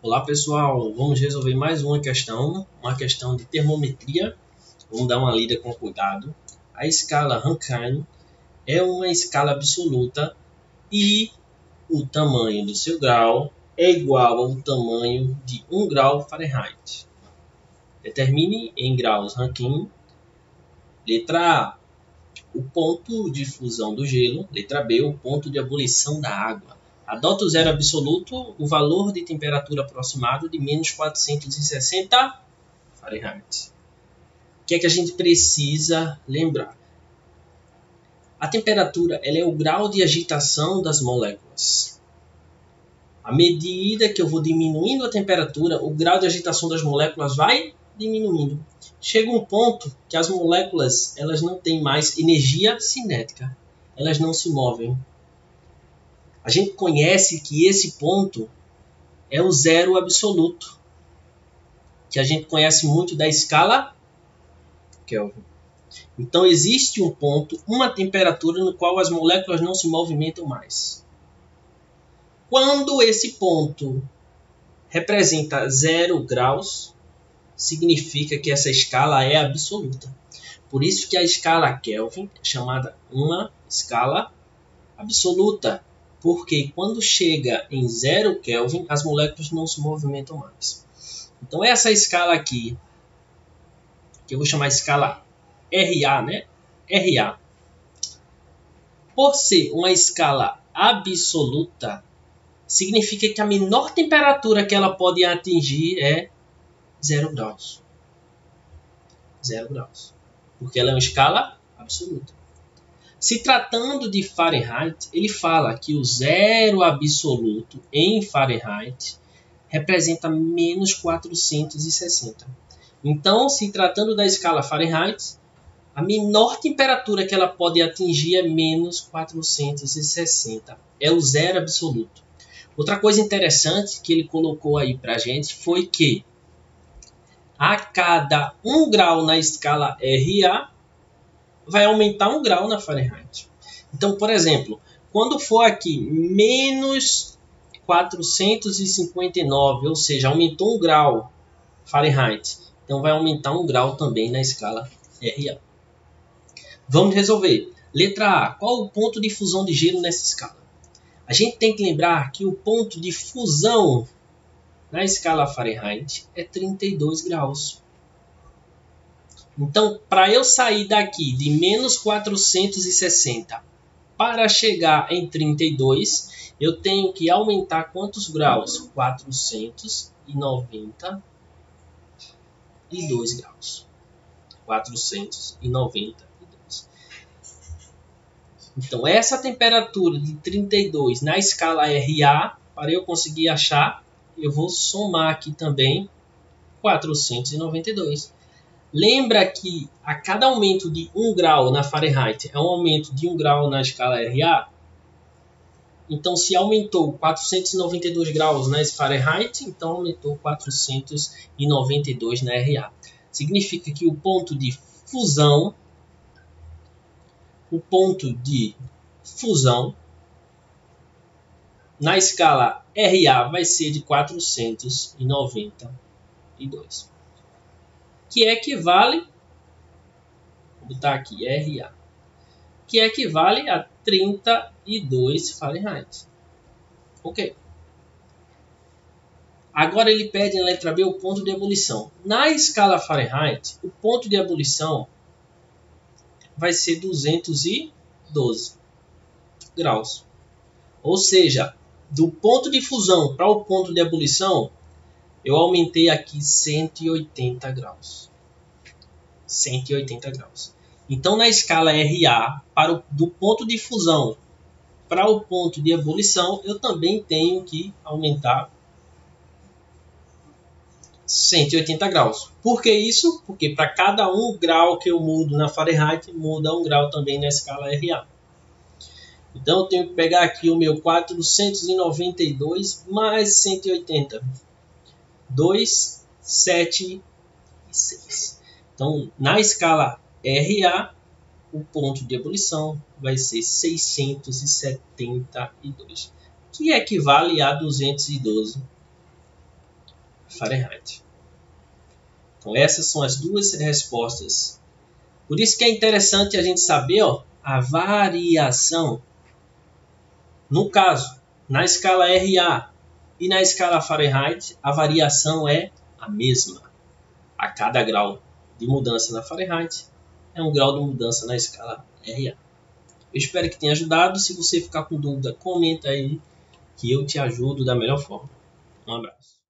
Olá pessoal, vamos resolver mais uma questão de termometria. Vamos dar uma lida com cuidado. A escala Rankine é uma escala absoluta e o tamanho do seu grau é igual ao tamanho de 1 grau Fahrenheit. Determine em graus Rankine. Letra A, o ponto de fusão do gelo. Letra B, o ponto de ebulição da água. Adota o zero absoluto, o valor de temperatura aproximado de menos 460 Fahrenheit. O que é que a gente precisa lembrar? A temperatura ela é o grau de agitação das moléculas. À medida que eu vou diminuindo a temperatura, o grau de agitação das moléculas vai diminuindo. Chega um ponto que as moléculas elas não têm mais energia cinética. Elas não se movem. A gente conhece que esse ponto é o zero absoluto, que a gente conhece muito da escala Kelvin. Então existe um ponto, uma temperatura no qual as moléculas não se movimentam mais. Quando esse ponto representa 0 graus, significa que essa escala é absoluta. Por isso que a escala Kelvin é chamada uma escala absoluta. Porque quando chega em 0 Kelvin, as moléculas não se movimentam mais. Então essa escala aqui, que eu vou chamar de escala RA, né? RA. Por ser uma escala absoluta, significa que a menor temperatura que ela pode atingir é 0 graus. 0 graus. Porque ela é uma escala absoluta. Se tratando de Fahrenheit, ele fala que o zero absoluto em Fahrenheit representa menos 460. Então, se tratando da escala Fahrenheit, a menor temperatura que ela pode atingir é menos 460. É o zero absoluto. Outra coisa interessante que ele colocou aí para a gente foi que a cada 1 grau na escala RA, vai aumentar 1 grau na Fahrenheit. Então, por exemplo, quando for aqui menos 459, ou seja, aumentou 1 grau Fahrenheit, então vai aumentar 1 grau também na escala RA. Vamos resolver. Letra A, qual o ponto de fusão de gelo nessa escala? A gente tem que lembrar que o ponto de fusão na escala Fahrenheit é 32 graus. Então, para eu sair daqui de menos 460 para chegar em 32, eu tenho que aumentar quantos graus? 492 graus. 492. Então, essa temperatura de 32 na escala RA, para eu conseguir achar, eu vou somar aqui também 492. Lembra que a cada aumento de 1 grau na Fahrenheit é um aumento de 1 grau na escala RA? Então, se aumentou 492 graus na Fahrenheit, então aumentou 492 na RA. Significa que o ponto de fusão, na escala RA vai ser de 492. Que equivale, vou botar aqui RA, que equivale a 32 Fahrenheit. Ok. Agora ele pede na letra B o ponto de ebulição. Na escala Fahrenheit, o ponto de ebulição vai ser 212 graus. Ou seja, do ponto de fusão para o ponto de ebulição, eu aumentei aqui 180 graus. 180 graus. Então, na escala RA, do ponto de fusão para o ponto de ebulição, eu também tenho que aumentar 180 graus. Por que isso? Porque para cada 1 grau que eu mudo na Fahrenheit, muda 1 grau também na escala RA. Então, eu tenho que pegar aqui o meu 492 mais 180. 273 6. Então, na escala RA, o ponto de ebulição vai ser 672, que equivale a 212 Fahrenheit. Então, essas são as duas respostas. Por isso que é interessante a gente saber a variação. No caso, na escala RA e na escala Fahrenheit, a variação é a mesma. A cada grau de mudança na Fahrenheit é um grau de mudança na escala RA. Eu espero que tenha ajudado. Se você ficar com dúvida, comenta aí que eu te ajudo da melhor forma. Um abraço.